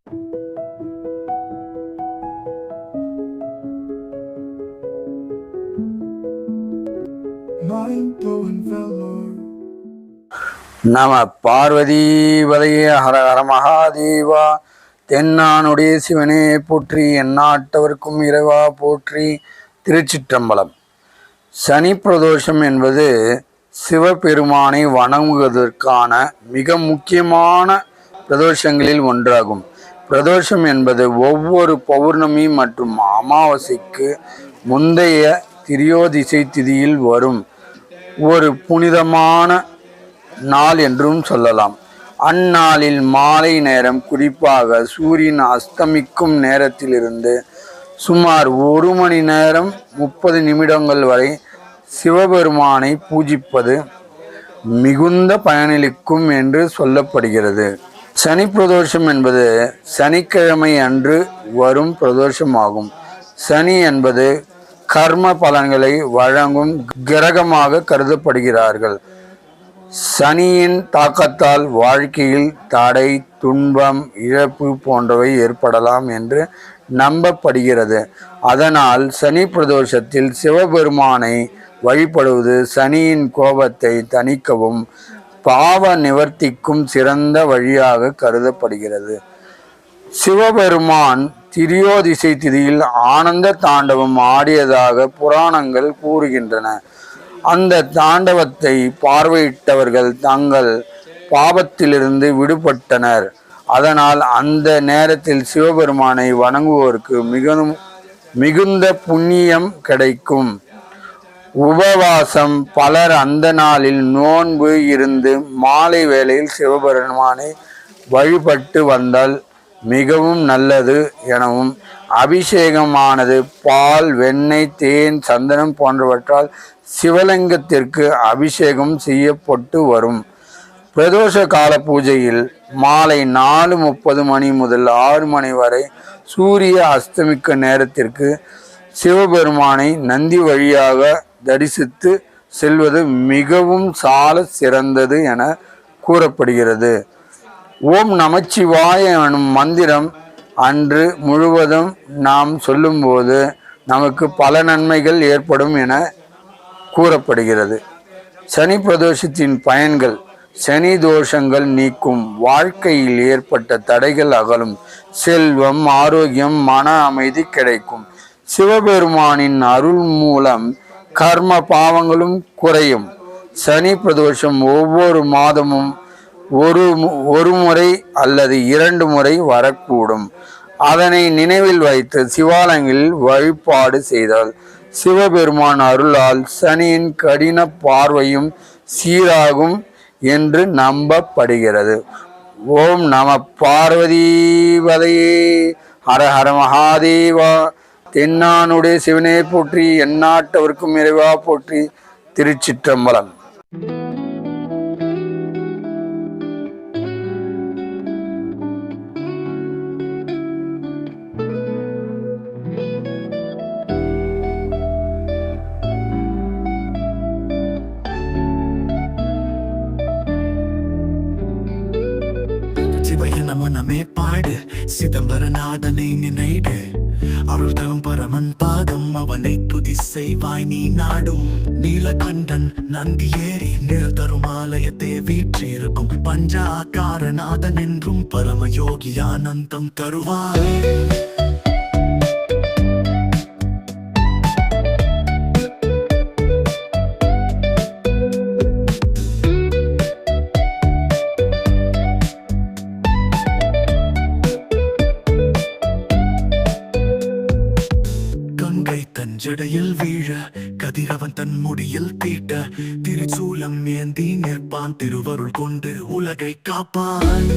நம பார்வதீபதையே ஹர ஹர மகாதேவா. தென்னானுடைய சிவனே போற்றி, எந்நாட்டவர்க்கும் இறைவா போற்றி. திருச்சிற்றம்பலம். சனி பிரதோஷம் என்பது சிவபெருமானை வணங்குவதற்கான மிக முக்கியமான பிரதோஷங்களில் ஒன்றாகும். பிரதோஷம் என்பது ஒவ்வொரு பௌர்ணமி மற்றும் அமாவாசைக்கு முந்தைய திரியோதிசை திதியில் வரும் ஒரு புனிதமான நாள் என்றும் சொல்லலாம். அந்நாளில் மாலை நேரம், குறிப்பாக சூரியன் அஸ்தமிக்கும் நேரத்திலிருந்து சுமார் 1 மணி நேரம் 30 நிமிடங்கள் வரை சிவபெருமானை பூஜிப்பது மிகுந்த பயனளிக்கும் என்று சொல்லப்படுகிறது. சனி பிரதோஷம் என்பது சனிக்கிழமை அன்று வரும் பிரதோஷமாகும். சனி என்பது கர்ம பலன்களை வழங்கும் கிரகமாக கருதப்படுகிறார்கள். சனியின் தாக்கத்தால் வாழ்க்கையில் தடை, துன்பம், இழப்பு போன்றவை ஏற்படலாம் என்று நம்பப்படுகிறது. அதனால் சனி பிரதோஷத்தில் சிவபெருமானை வழிபடுவது சனியின் கோபத்தை தணிக்கவும் பாவ நிவர்த்திக்கும் சிறந்த வழியாக கருதப்படுகிறது. சிவபெருமான் திரியோதிசை திதியில் ஆனந்த தாண்டவம் ஆடியதாக புராணங்கள் கூறுகின்றன. அந்த தாண்டவத்தை பார்வையிட்டவர்கள் தங்கள் பாபத்திலிருந்து விடுபட்டனர். அதனால் அந்த நேரத்தில் சிவபெருமானை வணங்குவோருக்கு மிகுந்த புண்ணியம் கிடைக்கும். உபவாசம் பலர் அந்த நாளில் நோன்பு இருந்து மாலை வேளையில் சிவபெருமானை வழிபட்டு வந்தால் மிகவும் நல்லது எனவும், அபிஷேகமானது பால், வெண்ணெய், தேன், சந்தனம் போன்றவற்றால் சிவலிங்கத்திற்கு அபிஷேகம் செய்யப்பட்டு வரும். பிரதோஷ கால பூஜையில் மாலை 4:30 மணி முதல் 6 மணி வரை சூரிய அஸ்தமிக்க நேரத்திற்கு சிவபெருமானை நந்தி வழியாக தரிசித்து செல்வது மிகவும் சால சிறந்தது என கூறப்படுகிறது. ஓம் நமச்சிவாய எனும் மந்திரம் அன்று முழுவதும் நாம் சொல்லும்போது நமக்கு பல நன்மைகள் ஏற்படும் என கூறப்படுகிறது. சனி பிரதோஷத்தின் பயன்கள்: சனி தோஷங்கள் நீக்கும், வாழ்க்கையில் ஏற்பட்ட தடைகள் அகலும், செல்வம், ஆரோக்கியம், மன அமைதி கிடைக்கும், சிவபெருமானின் அருள் மூலம் கர்ம பாவங்களும் குறையும். சனி பிரதோஷம் ஒவ்வொரு மாதமும் ஒரு முறை அல்லது 2 முறை வரக்கூடும். அதனை நினைவில் வைத்து சிவாலயங்களில் வழிபாடு செய்தால் சிவபெருமான் அருளால் சனியின் கடின பார்வையும் சீராகும் என்று நம்பப்படுகிறது. ஓம் நம பார்வதீபதையே ஹர ஹர மகாதேவா. தென்னானுடைய சிவனே போற்றி, எந்நாட்டவர்க்கும் இறைவா போற்றி. திருச்சிற்றம்பலம். நமனமே பாடு, சிதம்பரநாதனை நினைடு, அருள் தரும் பரமன் பாதம் அவனை துதி செய்வாய் நீ நாடும். நீலகண்டன் நந்தி ஏறி நிழல் தரும் ஆலயத்தை வீற்றிருக்கும் பஞ்சாகாரநாதன் என்றும் பரம யோகியானந்தம் தருவாய். ஜடையில் வீழ கதிரவன் தன் முடியில் தீட்ட, திருச்சூலம் ஏந்தி நிற்பான், திருவருள் கொண்டு உலகை காப்பான்.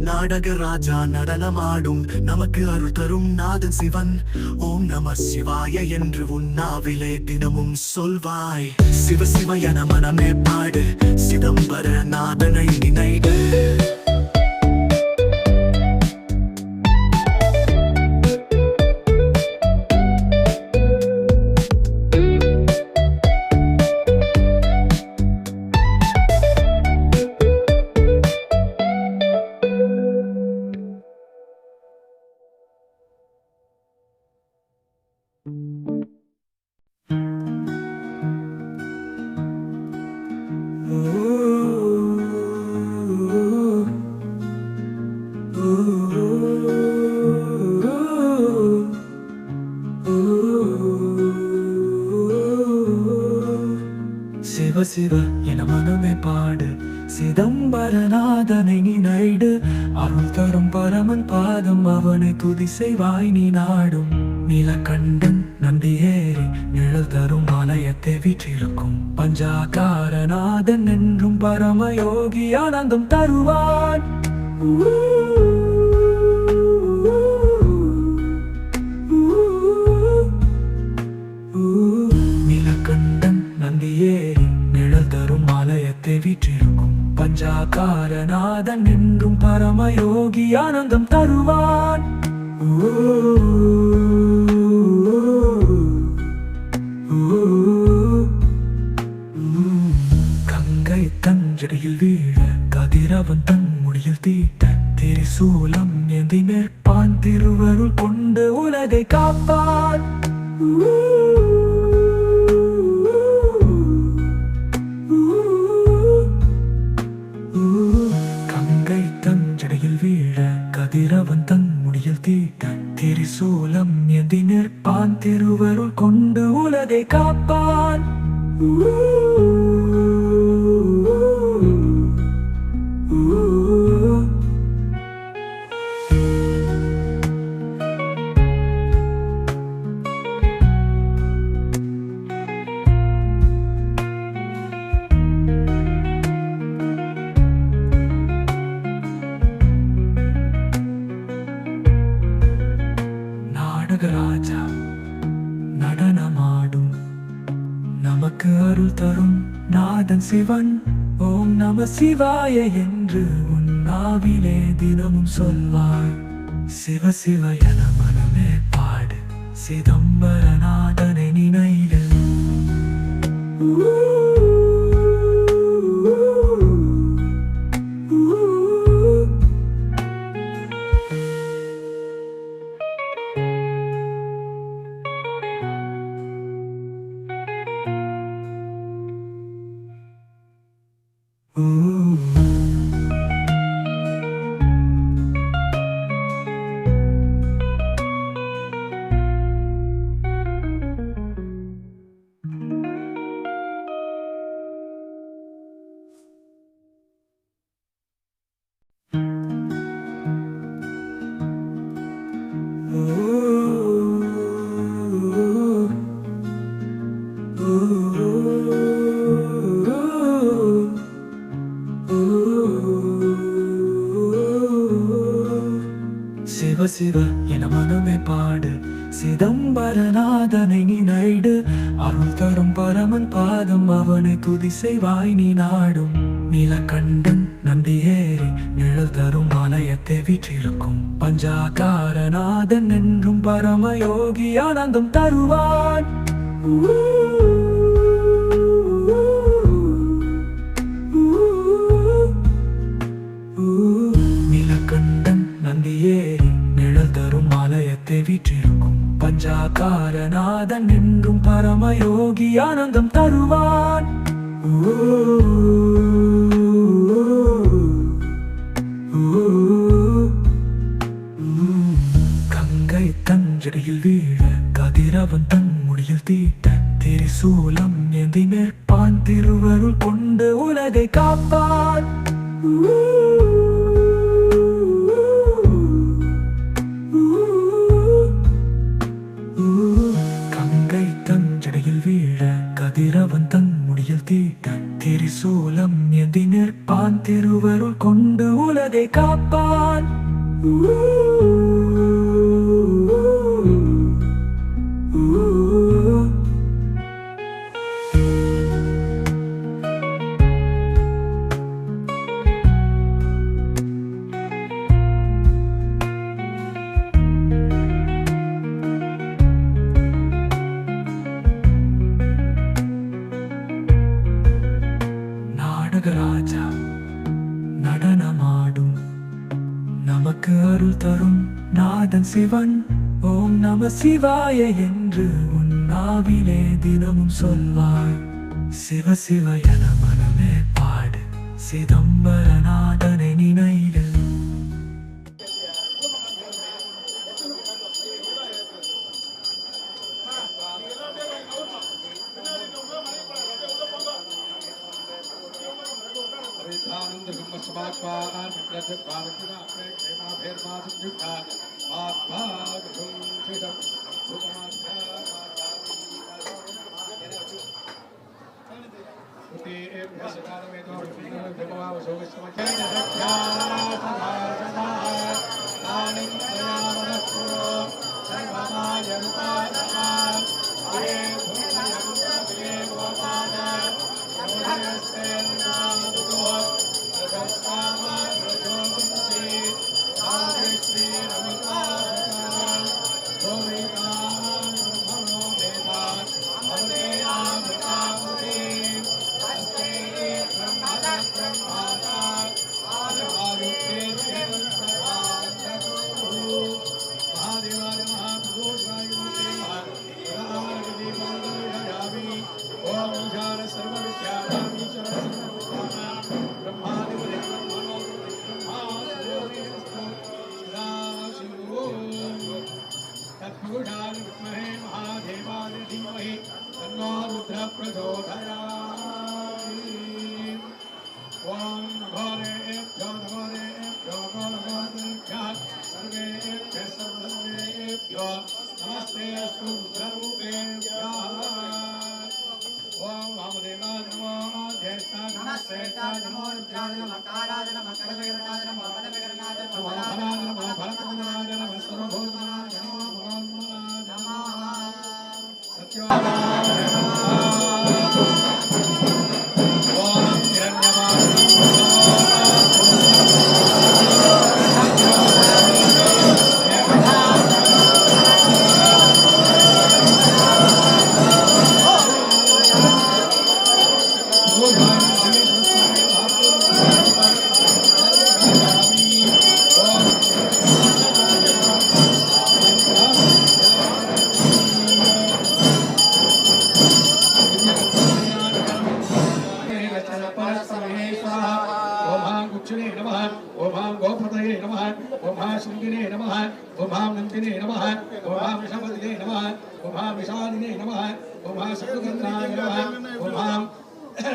நாடகராஜா நடனமாடும், நமக்கு அருள் தரும் நாதன் சிவன். ஓம் நம சிவாய என்று உன்னாவிலே தினமும் சொல்வாய். சிவ சிவ என மனமே பாடு, சிதம்பரநாதனை நினைடு. சிவ சிவ என மனமே பாடு, சிதம்பரநாதனை நினைடு. அருள் தரும் பரமன் பாதம், அவனை துதி செய்வாய் நீ நாடும். நீலகண்டன் நந்தியேறி நிழல் தரும் ஆலயத்தை வீற்றிருக்கும் பஞ்சாகாரநாதன் என்றும் பரமயோகி ஆனந்தம் தருவான். நீலகண்டன் நந்தியேறி நிழல் தரும் ஆலயத்தை வீற்றிருக்கும் பஞ்சாகாரநாதன் என்றும் பரமயோகி ஆனந்தம் தருவான். கங்கை தஞ்சடையில் வீழ கதிரவன் தன் முடியில் தீட்ட, திரிசூலம் ஏந்தி நிற்பான், திருவருள் கொண்டு உலகை காப்பான். கங்கை தஞ்சடையில் வீழ கதிரவன் தன் முடியில் தீட்ட, திரிசூலம் ஏந்தி நிற்பான், திருவருள் கொண்டு உலகை காப்பான். நாடகராஜா நடனமாடும், நமக்கு அருள் தரும் நாதன் சிவன். ஓம் நம சிவாய என்று உன் நாவிலே தினமும் சொல்வாய். சிவ சிவ என மனமே பாடு, சிதம்பரநாதனை நினைடு. சிவ சிவ என மனமே பாடு, சிதம்பரநாதனை நினைடு. அருள் தரும் பரமன் பாதம், அவனை துதி செய்வாய் நீ நாடும். நீலகண்டன் நந்தியேறி நிழல் தரும் ஆலயத்தை வீற்றிருக்கும் பஞ்சாகாரநாதன் என்றும் பரமயோகி ஆனந்தம் தருவான். நீலகண்டன் நந்தியேறி நிழல் தரும் ஆலயத்தை வீற்றிருக்கும் பஞ்சாகாரநாதன் என்றும் பரமயோகி ஆனந்தம் தருவான். கங்கை தஞ்சடையில் வீழ கதிரவன் தன் முடியில் தீட்ட, திரிசூலம் ஏந்தி நிற்பான், திருவருள் கொண்டு உலகை காப்பான். கங்கை தஞ்சடையில் வீழ கதிரவன் தன் முடியில் தீட்ட, திரிசூலம் ஏந்தி நிற்பான், திருவருள் கொண்டு உலகை காப்பான். நாடகராஜா நடனமாடும், நமக்கு அருள் தரும் நாதன் சிவன். ஓம் நம சிவாய என்று உன் நாவிலே தினமும் சொல்வாய். சிவ சிவ என மனமே பாடு, சிதம்பரநாதனை நினைடு.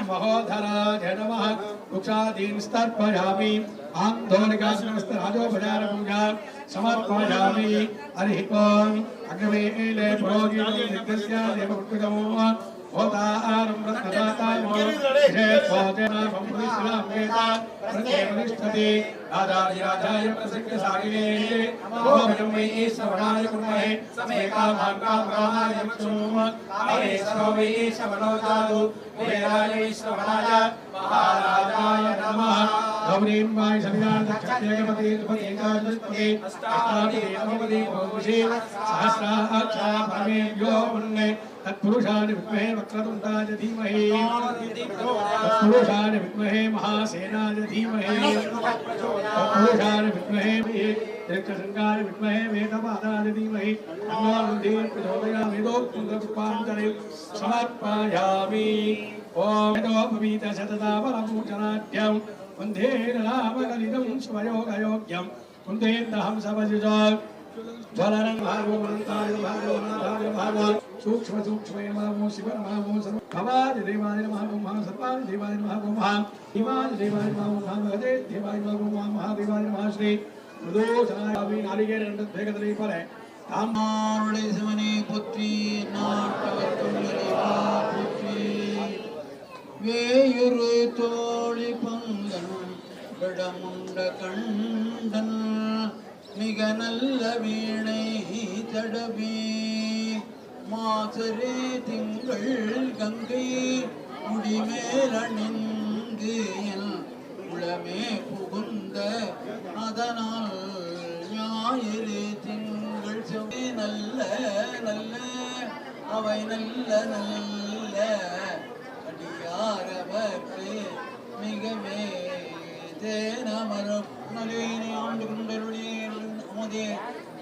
महोधराय नमः वृक्षादीन् स्तर्पयामि आन्दोलिकासनस्तराजोपचार पूजा समर्पयामि हरिः ओम् अग्निवेले पुरोहितो नित्यस्य देवपुत्रमो होतारं रत्नदातामो विशेषोदेनामं पुरुषरामेता प्रत्येकनिष्ठति राजाधिराजाय प्रसिद्धसागिने ओम वै श्रवणाय कुर्महे समेकामार्गाय यक्षोम अरेश्वरो वै श्रवणोजातु वेदाय श्रवणाय महाराजाय नमः गौरीं वाय सविदार्धक्षत्यगमति दुपतेकादुष्पते अष्टादि देवपति भोषे सहस्राक्षा परमेभ्यो वन्ने तत्पुरुषाय विद्महे वक्रतुण्डाय धीमहि तत्पुरुषाय विद्महे महासेनाय धीमहि तत्पुरुषाय विद्महे दीर्घशृङ्गाय विद्महे वेदपादाय धीमहि तन्नो रुधिः प्रचोदयात् वेदोक्तुङ्गपुष्पाञ्जलिं समर्पयामि ओम वेदोपवीत शतदा परपूजनाढ्यं वन्दे रामकलितं स्वयोगयोग्यं वन्देन्दहं सवजुजं ज्वलनं भागवताय भागवनाथाय भागवत सूक्ष्म सूक्ष्म नमो शिव नमो सर्व भवादि देवाय नमः ओम सर्वादि देवाय नमः ओम हिमादि देवाय नमः ओम भगवते देवाय नमः ओम महादेवाय नमः श्री प्रदोषाय नारिकेल भेगदरी परे तामारुळे समने पुत्री नाटवतुल्यरेवा पुत्री வேயுரு தோழி பங்கன் விடமுண்ட கண்டன் மிக நல்ல வீணை தடவி மாசரே திங்கள் கங்கை முடிமேலணிந்து என் உளமே புகுந்த அதனால் ஞாயிறு திங்கள் செவ்வே நல்ல நல்ல அவை நல்ல நல்ல அடியாரவர்க்கு மிகவே தேனமரம் நலேனே ஆண்டு கொண்டருடைய அமுதே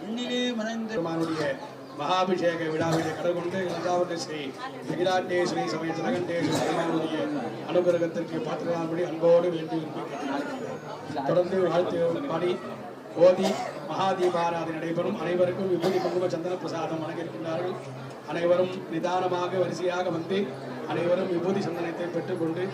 உன்னிலே மறைந்தருமானுடைய மகாபிஷேக விழாவிலே கடற்கொண்டு இரண்டாவது ஸ்ரீ விகிராண்டேஸ்வரி சமய ஜனகண்டேஸ்வரி பெருமானுடைய அனுகிரகத்திற்கு பாத்திரமாகும்படி அன்போடு வேண்டி தொடர்ந்து வாழ்த்து பாடி ஓதி மகாதீபாராதனை நடைபெறும். அனைவருக்கும் விபூதி குங்கும சந்தன பிரசாதம் வழங்க இருக்கின்றார்கள். அனைவரும் நிதானமாக வரிசையாக வந்து அனைவரும் விபூதி சந்தனத்தை பெற்றுக்கொண்டு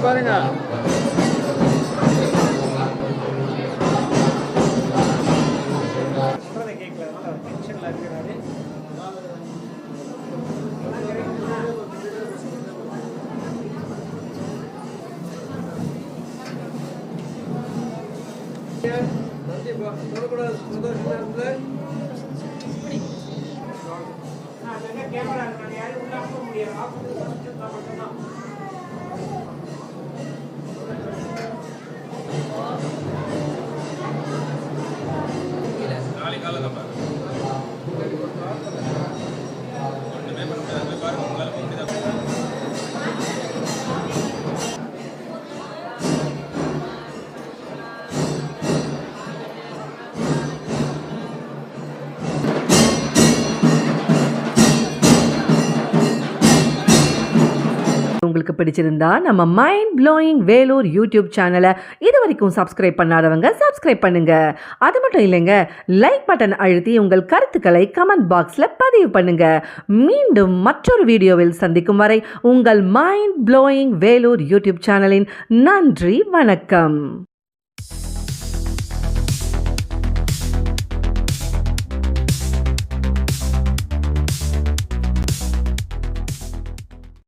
பாருங்க. உங்களுக்கு பிடிச்சிருந்தா நம்ம மைண்ட் ப்ளோயிங் வேலூர் யூடியூப் சேனலை இது வரைக்கும் சப்ஸ்கிரைப் பண்ணாதவங்க சப்ஸ்கிரைப் பண்ணுங்க. அது மட்டும் இல்லைங்க, லைக் பட்டன் அழுத்தி உங்கள் கருத்துக்களை கமெண்ட் பாக்ஸில் பதிவு பண்ணுங்க. மீண்டும் மற்றொரு வீடியோவில் சந்திக்கும் வரை உங்கள் மைண்ட் ப்ளோயிங் வேலூர் யூடியூப் சேனலின் நன்றி, வணக்கம்.